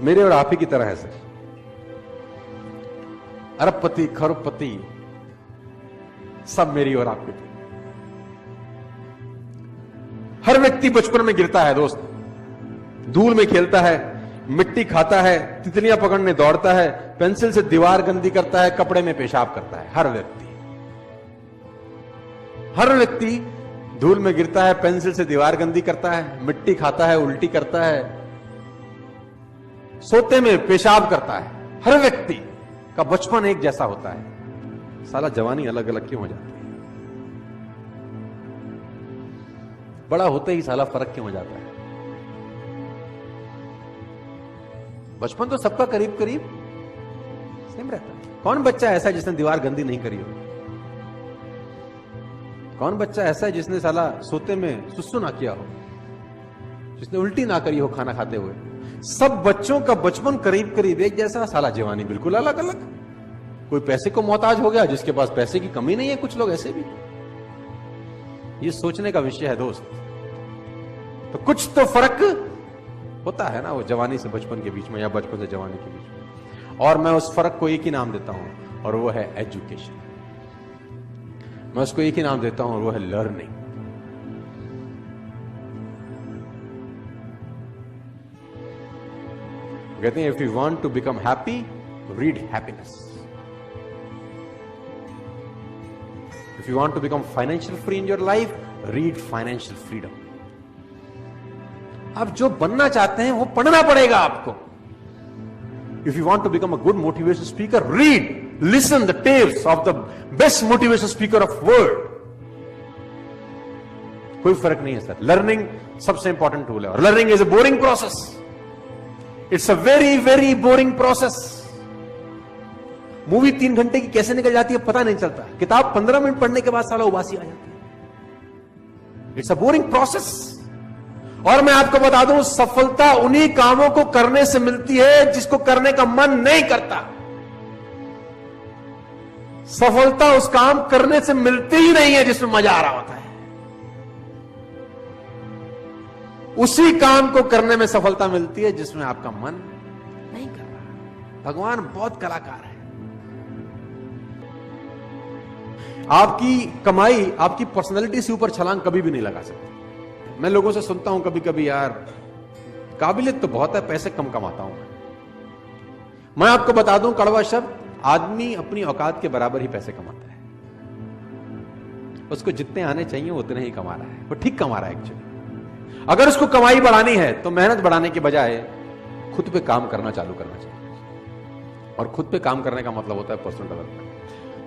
मेरे और आप ही की तरह है सर। अरबपति खरबपति सब मेरी और आपकी थी। हर व्यक्ति बचपन में गिरता है दोस्त, धूल में खेलता है, मिट्टी खाता है, तितलियां पकड़ने दौड़ता है, पेंसिल से दीवार गंदी करता है, कपड़े में पेशाब करता है। हर व्यक्ति धूल में गिरता है, पेंसिल से दीवार गंदी करता है, मिट्टी खाता है, उल्टी करता है, सोते में पेशाब करता है। हर व्यक्ति का बचपन एक जैसा होता है, साला जवानी अलग अलग क्यों हो जाती है? बड़ा होते ही साला फर्क क्यों हो जाता है? बचपन तो सबका करीब करीब सेम रहता है। कौन बच्चा ऐसा है जिसने दीवार गंदी नहीं करी हो? कौन बच्चा ऐसा है जिसने साला सोते में सुसु ना किया हो, जिसने उल्टी ना करी हो खाना खाते हुए? सब बच्चों का बचपन करीब करीब एक जैसा, साला जवानी बिल्कुल अलग अलग। कोई पैसे को मोहताज हो गया, जिसके पास पैसे की कमी नहीं है, कुछ लोग ऐसे भी। ये सोचने का विषय है दोस्त। तो कुछ तो फर्क होता है ना वो जवानी से बचपन के बीच में, या बचपन से जवानी के बीच में। और मैं उस फर्क को एक ही नाम देता हूं, और वो है एजुकेशन। मैं उसको एक ही नाम देता हूं, और वो है लर्निंग। कहते हैं, if you want to become happy, read happiness. If you want to become financial free in your life, read financial freedom. आप जो बनना चाहते हैं वो पढ़ना पड़ेगा आपको। If you want to become a good motivation speaker, read, listen the tales of the best motivation speaker of world. कोई फर्क नहीं है सर। लर्निंग सबसे इंपॉर्टेंट टूल है, और learning is a boring process. It's a very very boring process. Movie 3 घंटे की कैसे निकल जाती है पता नहीं चलता। किताब 15 मिनट पढ़ने के बाद साला उबासी आ जाती है। It's a boring process. और मैं आपको बता दूं, सफलता उन्हीं कामों को करने से मिलती है जिसको करने का मन नहीं करता। सफलता उस काम करने से मिलती ही नहीं है जिसमें मजा आ रहा होता है। उसी काम को करने में सफलता मिलती है जिसमें आपका मन नहीं कर रहा। भगवान बहुत कलाकार है। आपकी कमाई आपकी पर्सनैलिटी से ऊपर छलांग कभी भी नहीं लगा सकती। मैं लोगों से सुनता हूं कभी कभी, यार काबिलियत तो बहुत है, पैसे कम कमाता हूं। मैं आपको बता दूं कड़वा शब्द, आदमी अपनी औकात के बराबर ही पैसे कमाता है। उसको जितने आने चाहिए उतने ही कमा रहा है, वो ठीक कमा रहा है एक्चुअली। अगर उसको कमाई बढ़ानी है तो मेहनत बढ़ाने के बजाय खुद पे काम करना चालू करना चाहिए। और खुद पे काम करने का मतलब होता है पर्सनल डेवलपमेंट।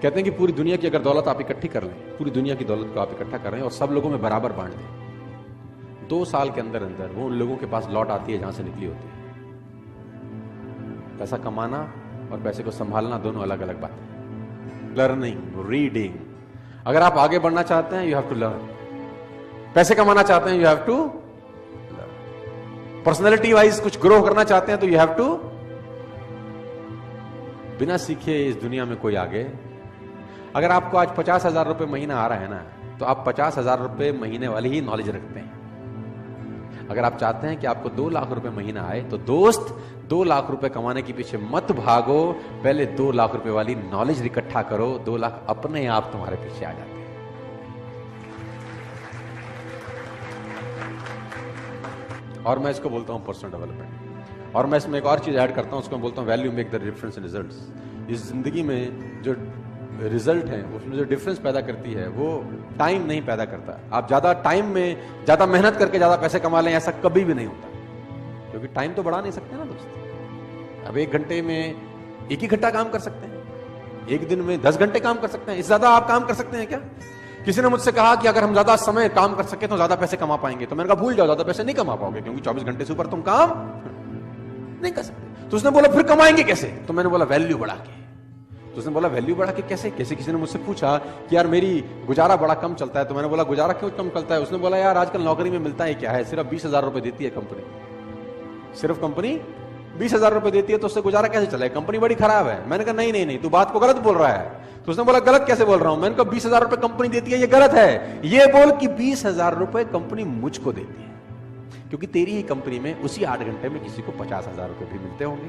कहते हैं कि पूरी दुनिया की अगर दौलत आप इकट्ठी कर लें, पूरी दुनिया की दौलत को आप इकट्ठा कर रहे हैं और सब लोगों में बराबर बांट दें, 2 साल के अंदर अंदर वो उन लोगों के पास लौट आती है जहां से निकली होती है। पैसा कमाना और पैसे को संभालना दोनों अलग अलग बातें हैं। Learning, reading. अगर आप आगे बढ़ना चाहते हैं, यू हैव टू लर्न। पैसे कमाना चाहते हैं, you have to learn. Personality wise कुछ ग्रो करना चाहते हैं तो यू हैव टू। बिना सीखे इस दुनिया में कोई आगे। अगर आपको आज 50,000 रुपए महीना आ रहा है ना, तो आप 50,000 रुपए महीने वाली ही नॉलेज रखते हैं। अगर आप चाहते हैं कि आपको 2 लाख रुपए महीना आए, तो दोस्त 2 लाख रुपए कमाने के पीछे मत भागो, पहले 2 लाख रुपए वाली नॉलेज इकट्ठा करो। 2 लाख अपने आप तुम्हारे पीछे आ जाते हैं। और मैं इसको बोलता हूं पर्सनल डेवलपमेंट। और मैं इसमें एक और चीज ऐड करता हूं, उसको बोलता हूं value make the difference in results. इस जिंदगी में जो रिजल्ट है, उसमें जो डिफरेंस पैदा करती है, वो टाइम नहीं पैदा करता। आप ज्यादा टाइम में ज्यादा मेहनत करके ज्यादा पैसे कमा लें, ऐसा कभी भी नहीं होता, क्योंकि टाइम तो बढ़ा नहीं सकते ना दोस्त। अब 1 घंटे में 1 ही घंटा काम कर सकते हैं, 1 दिन में 10 घंटे काम कर सकते हैं। इससे ज्यादा आप काम कर सकते हैं क्या? किसी ने मुझसे कहा कि अगर हम ज्यादा समय काम कर सके तो ज्यादा पैसे कमा पाएंगे। तो मैंने कहा भूल जाओ, ज्यादा पैसे नहीं कमा पाओगे, क्योंकि 24 घंटे से ऊपर तुम काम नहीं कर सकते। तो उसने बोला फिर कमाएंगे कैसे? तो मैंने बोला वैल्यू बढ़ा के। तो उसने बोला वैल्यू बढ़ा के कैसे? किसी ने मुझसे पूछा कि यार मेरी गुजारा बड़ा कम चलता है। तो मैंने बोला गुजारा क्यों कम चलता है? उसने बोला यार आजकल नौकरी में मिलता है क्या है, सिर्फ 20,000 रुपए देती है कंपनी। सिर्फ कंपनी 20,000 रुपए देती है, तो उससे गुजारा कैसे चले? कंपनी बड़ी खराब है। मैंने कहा नहीं, तू बात को गलत बोल रहा है। तो उसने बोला गलत कैसे बोल रहा हूं? मैंने कहा 20,000 रुपए कंपनी देती है, ये गलत है। ये बोल कि 20,000 रुपए कंपनी मुझको देती है। क्योंकि तेरी ही कंपनी में उसी 8 घंटे में किसी को 50,000 रुपए भी मिलते होंगे,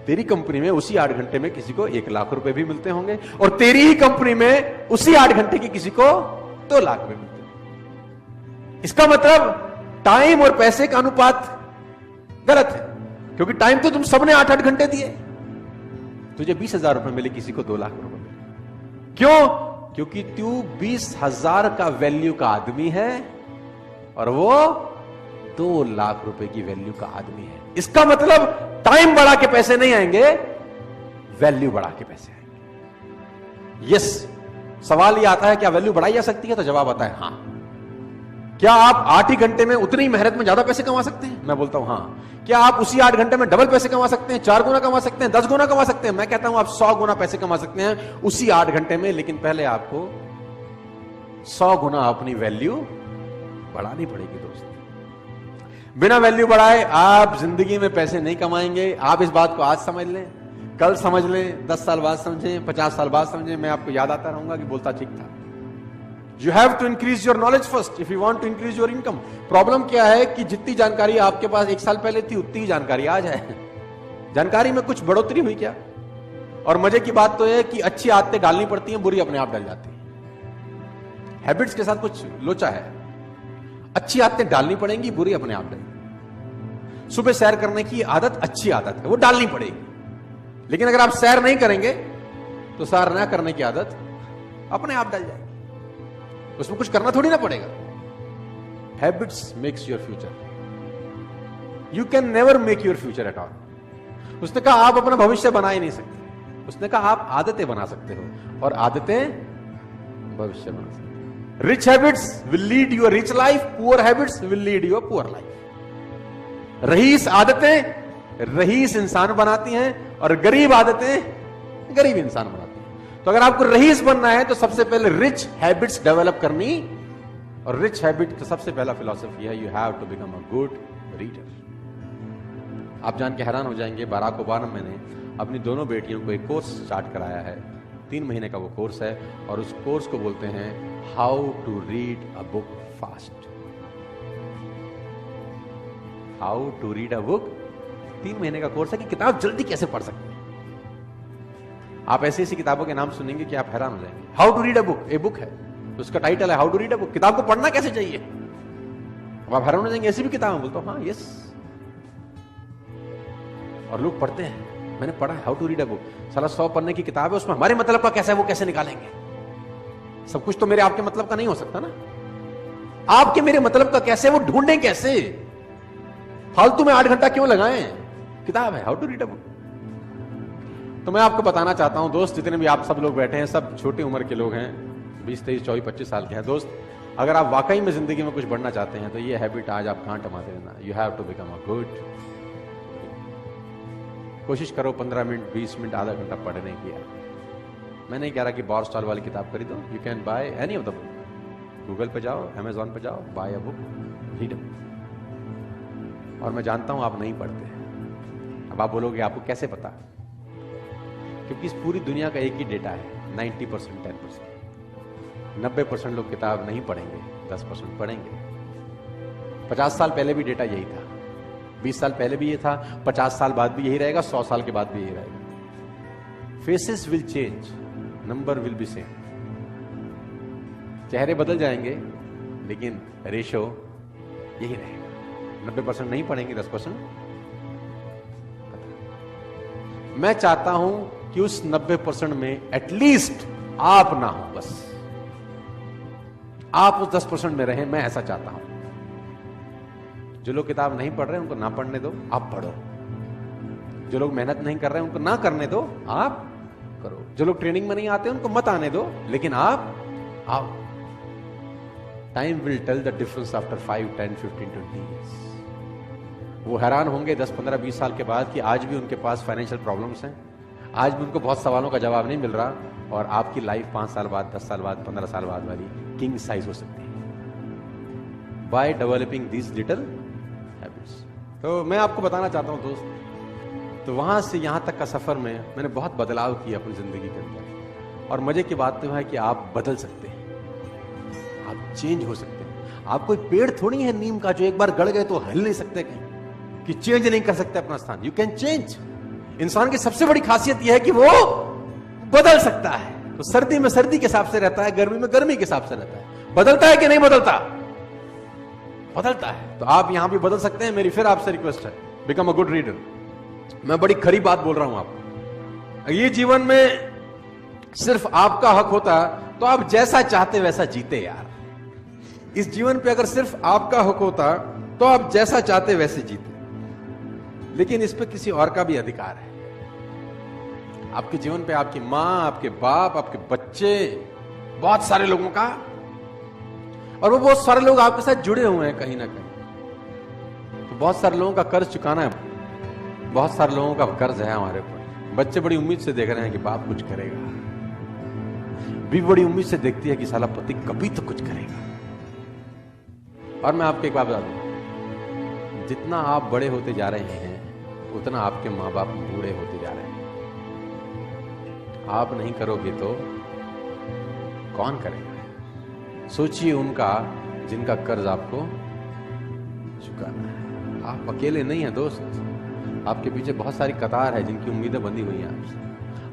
तेरी कंपनी में उसी 8 घंटे में किसी को 1 लाख रुपए भी मिलते होंगे, और तेरी ही कंपनी में उसी 8 घंटे की किसी को 2 लाख रुपए मिलते होंगे। इसका मतलब टाइम और पैसे का अनुपात गलत है, क्योंकि टाइम तो तुम सबने 8-8 घंटे दिए। तुझे 20,000 रुपए मिले, किसी को 2 लाख रुपए मिले। क्यों? क्योंकि तू 20,000 का वैल्यू का आदमी है और वो 2 लाख रुपए की वैल्यू का आदमी है। इसका मतलब टाइम बढ़ा के पैसे नहीं आएंगे, वैल्यू बढ़ा के पैसे आएंगे। यस, सवाल यह आता है क्या वैल्यू बढ़ाई जा सकती है? तो जवाब आता है हां। क्या आप 8 ही घंटे में उतनी मेहनत में ज्यादा पैसे कमा सकते हैं? मैं बोलता हूं हां। क्या आप उसी 8 घंटे में डबल पैसे कमा सकते हैं, 4 गुना कमा सकते हैं, 10 गुना कमा सकते हैं? मैं कहता हूं आप 100 गुना पैसे कमा सकते हैं उसी 8 घंटे में, लेकिन पहले आपको 100 गुना अपनी वैल्यू बढ़ानी पड़ेगी दोस्त। बिना वैल्यू बढ़ाए आप जिंदगी में पैसे नहीं कमाएंगे। आप इस बात को आज समझ लें, कल समझ लें, 10 साल बाद समझें, 50 साल बाद समझें, मैं आपको याद आता रहूंगा कि बोलता ठीक था। You have to increase your knowledge first if you want to increase your income. Problem क्या है कि जितनी जानकारी आपके पास 1 साल पहले थी उतनी ही जानकारी आज है। जानकारी में कुछ बढ़ोतरी हुई क्या? और मजे की बात तो यह है कि अच्छी आदतें डालनी पड़ती हैं, बुरी अपने आप डल जाती हैं। हैबिट्स के साथ कुछ लोचा है। अच्छी आदतें डालनी पड़ेंगी, बुरी अपने आप डलेंगी। सुबह सैर करने की आदत अच्छी आदत है, वो डालनी पड़ेगी, लेकिन अगर आप सैर नहीं करेंगे तो सैर ना करने की आदत अपने आप डल जाएगी। उसमें कुछ करना थोड़ी ना पड़ेगा। Habits makes your future. You can never make your future at all. उसने कहा आप अपना भविष्य बना ही नहीं सकते। उसने कहा आप आदतें बना सकते हो, और आदतें भविष्य बना सकते हो। Rich habits will lead you a rich life, poor habits will lead you a poor life. रईस आदतें रईस इंसान बनाती हैं, और गरीब आदतें गरीब इंसान बनाती हैं। तो अगर आपको रईस बनना है तो सबसे पहले रिच हैबिट्स डेवलप करनी, और रिच हैबिट का सबसे पहला फिलॉसफी है you have to become a good reader. आप जान के हैरान हो जाएंगे, बराक ओबामा ने अपनी दोनों बेटियों को एक कोर्स स्टार्ट कराया है। 3 महीने का वो कोर्स है, और उस कोर्स को बोलते हैं how to read a book fast. How to read a book. 3 महीने का कोर्स है कि किताब जल्दी कैसे पढ़ सकते हैं। आप ऐसी ऐसी किताबों के नाम सुनेंगे कि आप हैरान हो जाएंगे। How to read a book, a book है, उसका टाइटल है how to read a book. किताब को पढ़ना कैसे चाहिए, अब आप हैरान हो जाएंगे। ऐसी भी किताब बोलता हूं हाँ यस, और लोग पढ़ते हैं। मैंने पढ़ा है how to read a book, साला 100 पन्ने की किताब है, उसमें हमारे मतलब का कैसा है वो कैसे निकालेंगे? सब कुछ तो मेरे आपके मतलब का नहीं हो सकता ना। आपके मेरे मतलब का कैसे, वो ढूंढें कैसे? फालतू में 8 घंटा क्यों लगाएं? किताब है how to read a book. तो मैं आपको बताना चाहता हूं दोस्त, जितने भी आप सब लोग बैठे हैं, सब छोटी उम्र के लोग हैं, 20, 23, 24, 25 साल के हैं दोस्त। अगर आप वाकई में जिंदगी में कुछ बढ़ना चाहते हैं तो ये हैबिट आज आप कांट मारते रहना। You have to become a good. कोशिश करो 15 मिनट, 20 मिनट, आधा घंटा पढ़ने की। मैं नहीं कह रहा कि बॉर स्टॉल वाली किताब खरीदो। You can buy any of the book. Google पे जाओ, अमेजॉन पे जाओ, buy a book, read a book. और मैं जानता हूं आप नहीं पढ़ते। अब आप बोलोगे आपको कैसे पता? क्योंकि इस पूरी दुनिया का एक ही डेटा है, 90%, 10%। 90% लोग किताब नहीं पढ़ेंगे, 10% पढ़ेंगे। 50 साल पहले भी डेटा यही था, 20 साल पहले भी ये था, 50 साल बाद भी यही रहेगा, 100 साल के बाद भी यही रहेगा। Faces will change, number will be same. चेहरे बदल जाएंगे, लेकिन रेशो यही रहेगा। 90% नहीं पढ़ेंगे, 10%। मैं चाहता हूं कि उस 90% में एटलीस्ट आप ना हो, बस आप उस 10% में रहें। मैं ऐसा चाहता हूं। जो लोग किताब नहीं पढ़ रहे उनको ना पढ़ने दो, आप पढ़ो। जो लोग मेहनत नहीं कर रहे उनको ना करने दो, आप करो। जो लोग ट्रेनिंग में नहीं आते उनको मत आने दो, लेकिन आप आओ। Time will tell the difference after 5, 10, 15, 20 years। वो हैरान होंगे 10, 15, 20 साल के बाद कि आज भी उनके पास फाइनेंशियल प्रॉब्लम्स हैं, आज भी उनको बहुत सवालों का जवाब नहीं मिल रहा, और आपकी लाइफ 5 साल बाद, 10 साल बाद, 15 साल बाद वाली किंग साइज हो सकती है by developing these little habits. तो मैं आपको बताना चाहता हूं दोस्त, तो वहां से यहां तक का सफर में मैंने बहुत बदलाव किया अपनी जिंदगी के अंदर। और मजे की बात तो है कि आप बदल सकते हैं, आप चेंज हो सकते हैं। आप कोई पेड़ थोड़ी है नीम का जो एक बार गड़ गए तो हिल नहीं सकते कहीं, कि चेंज नहीं कर सकते अपना स्थान। You can change. इंसान की सबसे बड़ी खासियत यह है कि वो बदल सकता है। तो सर्दी में सर्दी के हिसाब से रहता है, गर्मी में गर्मी के हिसाब से रहता है। बदलता है कि नहीं बदलता? बदलता है। तो आप यहां भी बदल सकते हैं। मेरी फिर आपसे रिक्वेस्ट है, बिकम अ गुड रीडर। मैं बड़ी खरी बात बोल रहा हूं आपको। ये जीवन में सिर्फ आपका हक होता तो आप जैसा चाहते वैसा जीते यार। इस जीवन पे अगर सिर्फ आपका हक होता तो आप जैसा चाहते वैसे जीते, लेकिन इस पे किसी और का भी अधिकार है। आपके जीवन पे आपकी मां, आपके बाप, आपके बच्चे, बहुत सारे लोगों का, और वो बहुत सारे लोग आपके साथ जुड़े हुए हैं कहीं ना कहीं। तो बहुत सारे लोगों का कर्ज चुकाना है, बहुत सारे लोगों का कर्ज है हमारे ऊपर। बच्चे बड़ी उम्मीद से देख रहे हैं कि बाप कुछ करेगा, भी बड़ी उम्मीद से देखती है कि साला पति कभी तो कुछ करेगा। और मैं आपको एक बात बता दूं, जितना आप बड़े होते जा रहे हैं उतना आपके मां बाप बूढ़े होते जा रहे हैं। आप नहीं करोगे तो कौन करेगा? सोचिए उनका जिनका कर्ज आपको चुकाना है। आप अकेले नहीं हैं दोस्त, आपके पीछे बहुत सारी कतार है जिनकी उम्मीदें बंधी हुई हैं आपसे।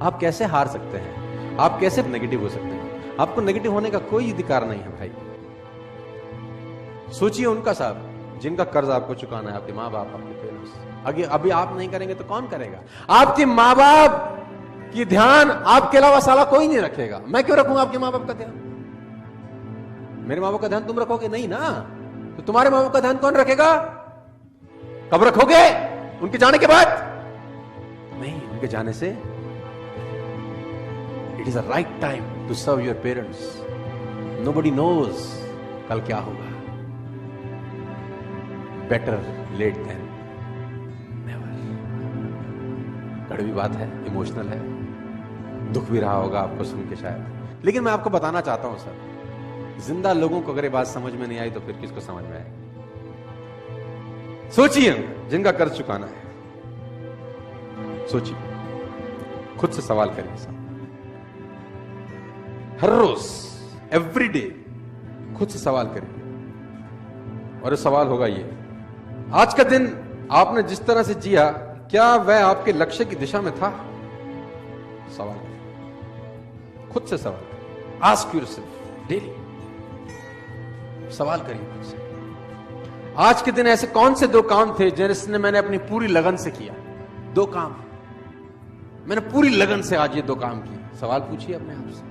आप कैसे हार सकते हैं? आप कैसे नेगेटिव हो सकते हैं? आपको नेगेटिव होने का कोई अधिकार नहीं है भाई। सोचिए उनका साहब जिनका कर्ज आपको चुकाना है, आपके माँ बाप, आपके पेरेंट्स। अभी आप नहीं करेंगे तो कौन करेगा? आपके माँ बाप की ध्यान आपके अलावा साला कोई नहीं रखेगा। मैं क्यों रखूंगा आपके माँ बाप का ध्यान? मेरे माँ बाप का ध्यान तुम रखोगे नहीं ना, तो तुम्हारे माँ बाप का ध्यान कौन रखेगा? कब रखोगे? उनके जाने के बाद नहीं, उनके जाने से। It is a right time to serve your parents. Nobody knows कल क्या होगा। Better late than never. कड़वी बात है, इमोशनल है, दुख भी रहा होगा आपको सुन के शायद, लेकिन मैं आपको बताना चाहता हूं सर, जिंदा लोगों को अगर ये बात समझ में नहीं आई तो फिर किसको समझ में आएगी? सोचिए जिनका कर्ज चुकाना है, सोचिए, खुद से सवाल करिए साहब। हर रोज, एवरी डे खुद से सवाल करिए, और सवाल होगा ये, आज का दिन आपने जिस तरह से जिया क्या वह आपके लक्ष्य की दिशा में था? सवाल करिए, खुद से सवाल करिए। आस्क योरसेल्फ डेली, सवाल करिए खुद से, आज के दिन ऐसे कौन से दो काम थे जिसने मैंने अपनी पूरी लगन से किया? दो काम मैंने पूरी लगन से आज ये दो काम किए। सवाल पूछिए अपने आप से।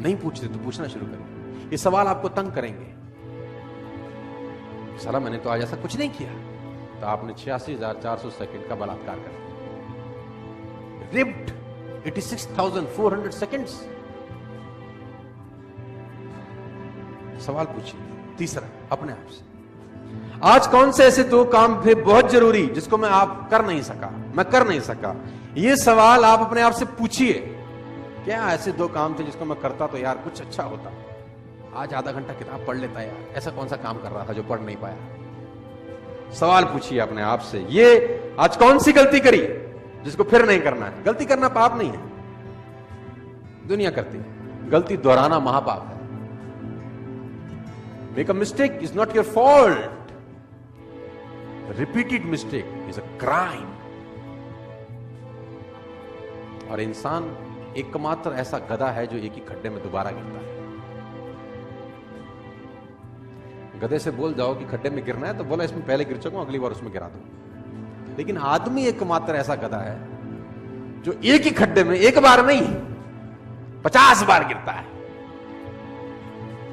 नहीं पूछते तो पूछना शुरू करिए। ये सवाल आपको तंग करेंगे। साला मैंने तो आज ऐसा कुछ नहीं किया, तो आपने 86,400 सेकंड का बलात्कार कर दिया। Ripped 86,400 seconds. सवाल पूछिए। तीसरा, अपने आप से, आज कौन से ऐसे दो काम थे बहुत जरूरी जिसको मैं कर नहीं सका? ये सवाल आप अपने आप से पूछिए। क्या ऐसे दो काम थे जिसको मैं करता तो यार कुछ अच्छा होता? आज आधा घंटा किताब पढ़ लेता यार, ऐसा कौन सा काम कर रहा था जो पढ़ नहीं पाया? सवाल पूछिए अपने आप से। ये आज कौन सी गलती करी जिसको फिर नहीं करना है? गलती करना पाप नहीं है, दुनिया करती है। गलती दोहराना महापाप है। Make a mistake is not your fault, repeated mistake is a crime. और इंसान एकमात्र ऐसा गधा है जो एक ही खड्डे में दोबारा गिरता है। गधे से बोल जाओ कि खड्डे में गिरना है तो बोला इसमें पहले गिर चुका हूं, अगली बार उसमें गिरा दो। लेकिन आदमी एकमात्र ऐसा गधा है जो एक ही खड्डे में एक बार नहीं 50 बार गिरता है।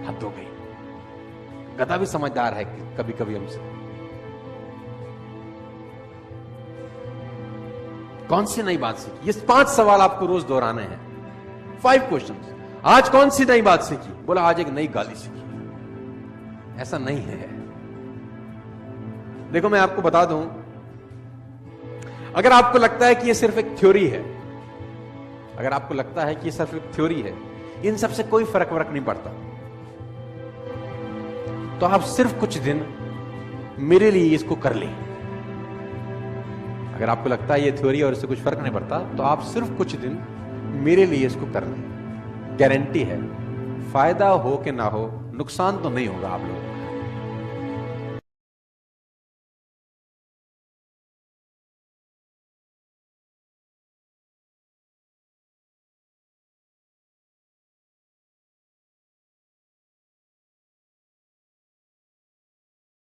हद हो गई। गधा भी समझदार है कि कभी कभी हमसे। कौन सी नई बात सीखी? ये 5 सवाल आपको रोज दोहराने हैं। 5 क्वेश्चंस। आज कौन सी नई बात सीखी? बोला आज एक नई गाली सीखी। ऐसा नहीं है। देखो मैं आपको बता दूं, अगर आपको लगता है कि ये सिर्फ एक थ्योरी है, अगर आपको लगता है कि ये सिर्फ एक थ्योरी है, इन सब से कोई फर्क नहीं पड़ता, तो आप सिर्फ कुछ दिन मेरे लिए इसको कर लें। अगर आपको लगता है ये थ्योरी और इससे कुछ फर्क नहीं पड़ता, तो आप सिर्फ कुछ दिन मेरे लिए इसको कर लें। गारंटी है, फायदा हो कि ना हो, नुकसान तो नहीं होगा आप लोगों को।